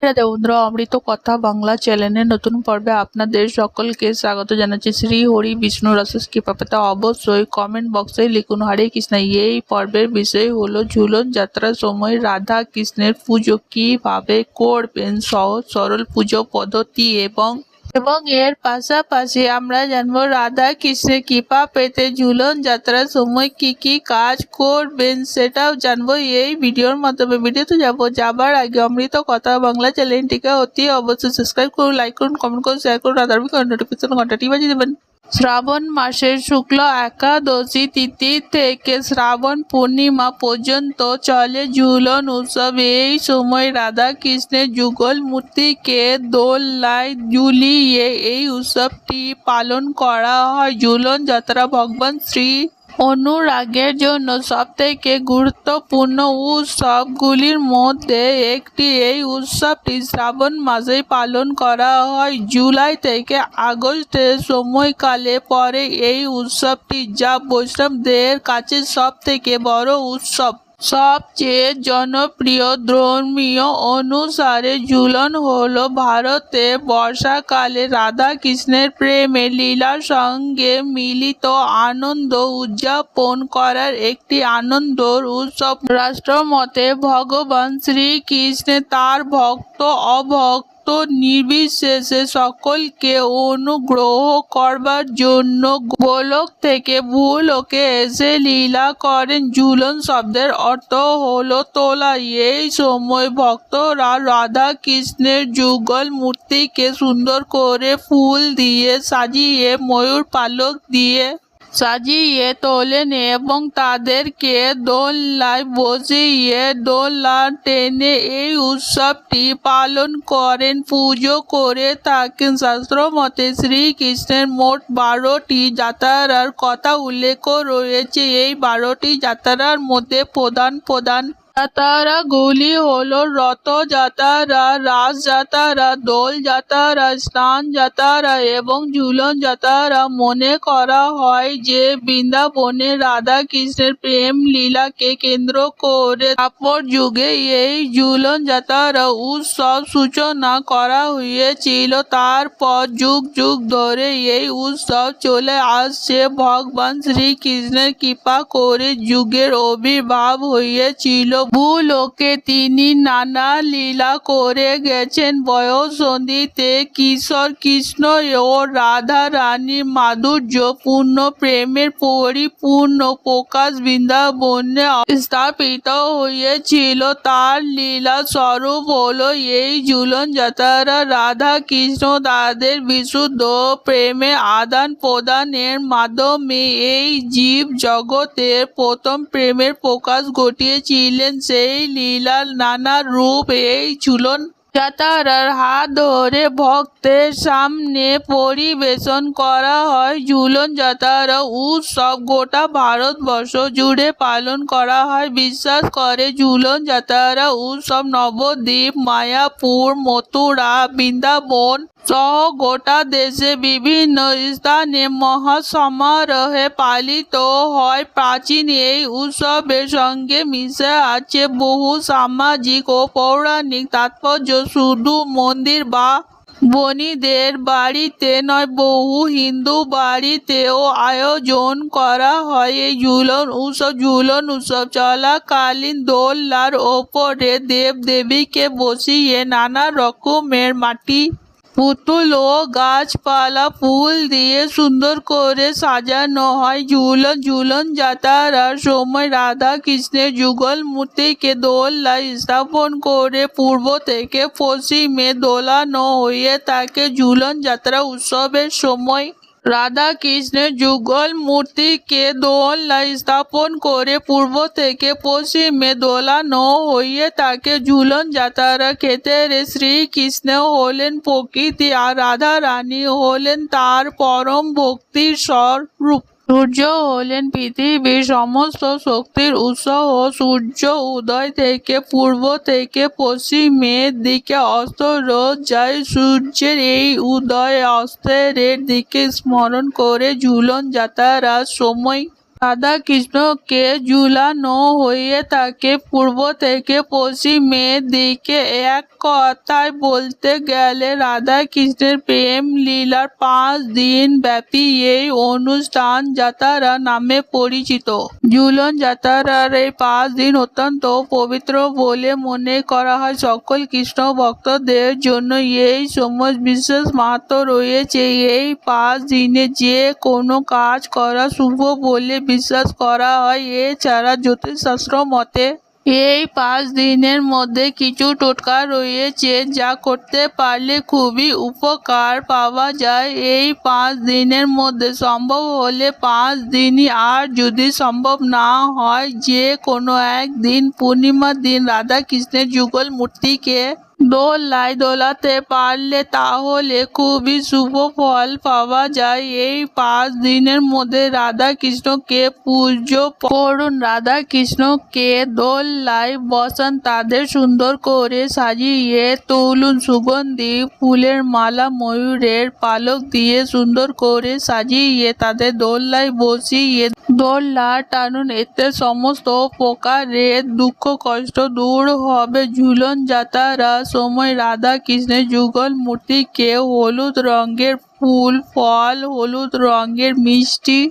রাধে বন্ধুরা, অমৃত কথা বাংলা চ্যানেলের নতুন পর্বে আপনাদের সকলকে স্বাগত জানাচ্ছি। শ্রী হরি বিষ্ণু রসেস কৃপাপাতে অবশ্যই কমেন্ট বক্সে লিখুন হরে কৃষ্ণ। এই পর্বের বিষয় হলো ঝুলন যাত্রার সময় রাধা কৃষ্ণের পুজো কিভাবে করবেন, সহজ সরল পুজো পদ্ধতি এবং এর পাশাপাশি আমরা জানবো রাধা কৃষ্ণের কৃপা পেতে ঝুলন যাত্রার সময় কি কি কাজ করবেন সেটাও জানবো এই ভিডিওর মাধ্যমে। ভিডিওতে যাবার আগে অমৃত কথা বাংলা চ্যানেলটিকে অতি অবশ্যই সাবস্ক্রাইব করুন, লাইক করুন, কমেন্ট করুন, শেয়ার করুন, আর নোটিফিকেশন ঘন্টাটি বাজিয়ে দেবেন। শ্রাবণ মাসের শুক্ল একাদশী তিথি থেকে শ্রাবণ পূর্ণিমা পর্যন্ত চলে ঝুলন উৎসব। এই সময় রাধা কৃষ্ণের যুগল মূর্তিকে দোলনায় ঝুলিয়ে এই উৎসবটি পালন করা হয়। ঝুলন যাত্রা ভগবান শ্রী অনুরাগের জন্য সবথেকে গুরুত্বপূর্ণ উৎসবগুলির মধ্যে একটি। এই উৎসবটি শ্রাবণ মাসে পালন করা হয়, জুলাই থেকে আগস্টের সময়কালে পরে এই উৎসবটি, যা বৈষ্ণবদের কাছে সবথেকে বড় উৎসব। সবচেয়ে জনপ্রিয় ধর্মীয় অনুসারে ঝুলন হলো ভারতে বর্ষাকালে রাধা কৃষ্ণের প্রেমের লীলার সঙ্গে মিলিত আনন্দ উদযাপন করার একটি আনন্দর উৎসব। রাষ্ট্রমতে ভগবান শ্রীকৃষ্ণ তার ভক্ত অভক্ত নির্বিশেষে সকলকে অনুগ্রহ করবার জন্য গোলক থেকে ভূলোকে এসে লীলা করেন। ঝুলন শব্দের অর্থ হলো তোলা। এই সময় ভক্তরা রাধা কৃষ্ণের যুগল মূর্তিকে সুন্দর করে ফুল দিয়ে সাজিয়ে ময়ূর পালক দিয়ে সাজিয়ে তোলেন এবং তাদেরকে দোলনায় বসিয়ে দোলনা টেনে এই উৎসবটি পালন করেন, পুজো করে থাকেন। শাস্ত্র মতে শ্রীকৃষ্ণের মোট 12টি যাত্রার কথা উল্লেখ রয়েছে। এই 12টি যাত্রার মধ্যে প্রধান যাত্রাগুলি হলো রথযাত্রা, রাসযাত্রা, দোল যাত্রা, স্নান যাত্রা এবং ঝুলন যাত্রা। মনে করা হয় যে বৃন্দাবনে রাধা কৃষ্ণের প্রেম লীলাকে কেন্দ্র করে দ্বাপর যুগে এই ঝুলন যাত্রা উৎসব সূচনা করা হয়েছিল। তারপর যুগ যুগ ধরে এই উৎসব চলে আসছে। ভগবান শ্রীকৃষ্ণের কৃপা করে যুগের আবির্ভাব হয়েছিল। ভূলোকে তিনি নানা লীলা করে গেছেন। বয়ঃসন্ধিতে কিশোর কৃষ্ণ ও রাধা রানীর মাধুর্যপূর্ণ প্রেমের পরিপূর্ণ প্রকাশ বৃন্দাবনে স্থাপিত হয়েছিল। তার লীলা স্বরূপ হলো এই ঝুলন যাত্রা। রাধা কৃষ্ণ তাদের বিশুদ্ধ প্রেমে আদান প্রদানের মাধ্যমে এই জীব জগতের প্রথম প্রেমের প্রকাশ ঘটিয়েছিলেন। সেই লীলার নানা রূপ এই ঝুলন যাত্রার হাত ধরে ভক্তের সামনে পরিবেশন করা হয়। ঝুলন যাত্রা উৎসব গোটা ভারতবর্ষ জুড়ে পালন করা হয়। বিশ্বাস করে ঝুলন যাত্রা উৎসব নবদ্বীপ, মায়াপুর, মথুরা, বৃন্দাবন সহ গোটা দেশে বিভিন্ন স্থানে মহাসমারোহে পালিত হয়। প্রাচীন এই উৎসবের সঙ্গে মিশে আছে বহু সামাজিক ও পৌরাণিক তাৎপর্য। শুধু মন্দির বা বণিকদের বাড়িতে নয়, বহু হিন্দু বাড়িতেও আয়োজন করা হয় এই ঝুলন উৎসব। ঝুলন উৎসব চলাকালীন দোলনার ওপরে দেব দেবীকে বসিয়ে নানা রকমের মাটি, পুতুল ও গাছপালা, ফুল দিয়ে সুন্দর করে সাজানো হয়। ঝুলন যাত্রার সময় রাধা কৃষ্ণের যুগল মূর্তিকে দোলনায় স্থাপন করে পূর্ব থেকে পশ্চিমে দোলানো হয়ে থাকে। ঝুলন যাত্রা উৎসবের সময় রাধা কৃষ্ণের যুগল মূর্তিকে দোলনায় স্থাপন করে পূর্ব থেকে পশ্চিমে দোলানো হয়ে থাকে। ঝুলন যাত্রার ক্ষেত্রে শ্রীকৃষ্ণ হলেন প্রকৃতি আর রাধা রানী হলেন তার পরম ভক্তির স্বরূপ। সূর্য হলেন পৃথিবীর সমস্ত শক্তির উৎস ও সূর্য উদয় থেকে পূর্ব থেকে পশ্চিমের দিকে অস্ত যায়। সূর্যের এই উদয় অস্তের দিকে স্মরণ করে ঝুলন যাত্রার সময় রাধা কৃষ্ণকে ঝুলানো হয়ে থাকে পূর্ব থেকে পশ্চিমের দিকে। এক কথায় বলতে গেলে রাধা কৃষ্ণের প্রেম লীলার 5 দিন ব্যাপী এই অনুষ্ঠান যাত্রা নামে পরিচিত। ঝুলন যাত্রার এই 5 দিন অত্যন্ত পবিত্র বলে মনে করা হয়। সকল কৃষ্ণ ভক্তদের জন্য এই সময় বিশেষ মাহাত্ম্য রয়েছে। এই 5 দিনে যে কোনো কাজ করা শুভ বলে বিশ্বাস করা হয়। এছাড়া জ্যোতিষশাস্ত্র মতে এই 5 দিনের মধ্যে কিছু টোটকা রয়েছে যা করতে পারলে খুবই উপকার পাওয়া যায়। এই 5 দিনের মধ্যে সম্ভব হলে 5 দিনই, আর যদি সম্ভব না হয় যে কোনো একদিন পূর্ণিমার দিন রাধা কৃষ্ণের যুগল মূর্তিকে দোলায় দোলাতে পারলে তাহলে খুবই শুভ ফল পাওয়া যায়। এই 5 দিনের মধ্যে রাধা কৃষ্ণকে পুজো করুন। রাধা কৃষ্ণকে দোলায় বসান, তাদের সুন্দর করে সাজিয়ে তুলুন। সুগন্ধি ফুলের মালা, ময়ূরের পালক দিয়ে সুন্দর করে সাজিয়ে তাদের দোলায় বসিয়ে দোলা টানুন। এতে সমস্ত প্রকারের দুঃখ কষ্ট দূর হবে। ঝুলন যাত্রার সময় রাধা কৃষ্ণের যুগল মূর্তিকে হলুদ রঙের ফুল, ফল, হলুদ রঙের মিষ্টি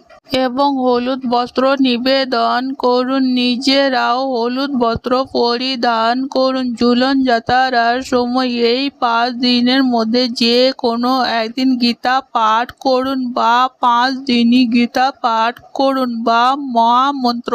এবং হলুদ বস্ত্র নিবেদন করুন। নিজেরাও হলুদ বস্ত্র পরিধান করুন। ঝুলন যাত্রার সময় এই 5 দিনের মধ্যে যে কোনো একদিন গীতা পাঠ করুন বা 5 দিনই গীতা পাঠ করুন বা মহামন্ত্র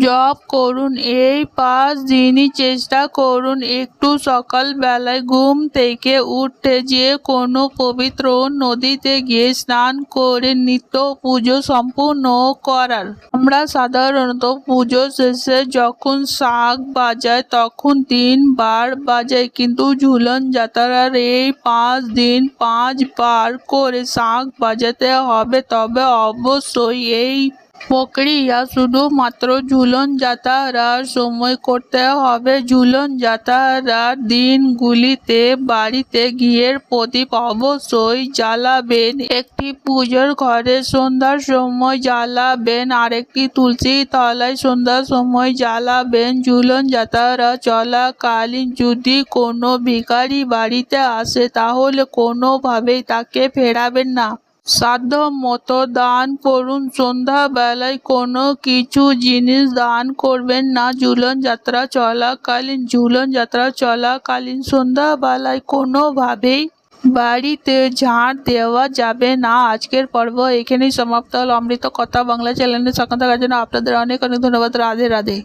জপ করুন। এই 5 দিনই চেষ্টা করুন একটু সকালবেলায় ঘুম থেকে উঠে যে কোনো পবিত্র নদীতে গিয়ে স্নান করে নিত্য পুজো সম্পূর্ণ করার। আমরা সাধারণত পুজো শেষে যখন শাঁখ বাজাই তখন 3 বার বাজাই, কিন্তু ঝুলন যাত্রার এই 5 দিন 5 বার করে শাঁখ বাজাতে হবে। তবে অবশ্যই এই প্রক্রিয়া শুধুমাত্র ঝুলন যাত্রার সময় করতে হবে। ঝুলন যাত্রার দিনগুলিতে বাড়িতে ঘিয়ের প্রদীপ অবশ্যই জ্বালাবেন। একটি পুজোর ঘরে সন্ধ্যার সময় জ্বালাবেন, আরেকটি তুলসী তলায় সন্ধ্যার সময় জ্বালাবেন। ঝুলন যাত্রা চলাকালীন যদি কোনো ভিখারি বাড়িতে আসে তাহলে কোনোভাবেই তাকে ফেরাবেন না। সাধ্য মতো দান করুন। সন্ধ্যাবেলায় কোনো কিছু জিনিস দান করবেন না। ঝুলন যাত্রা চলাকালীন সন্ধ্যাবেলায় কোনোভাবেই বাড়িতে ঝাড় দেওয়া যাবে না। আজকের পর্ব এখানেই সমাপ্ত হলো। অমৃত কথা বাংলা চ্যানেলের সঙ্গে থাকার জন্য আপনাদের অনেক অনেক ধন্যবাদ। রাধে রাধে।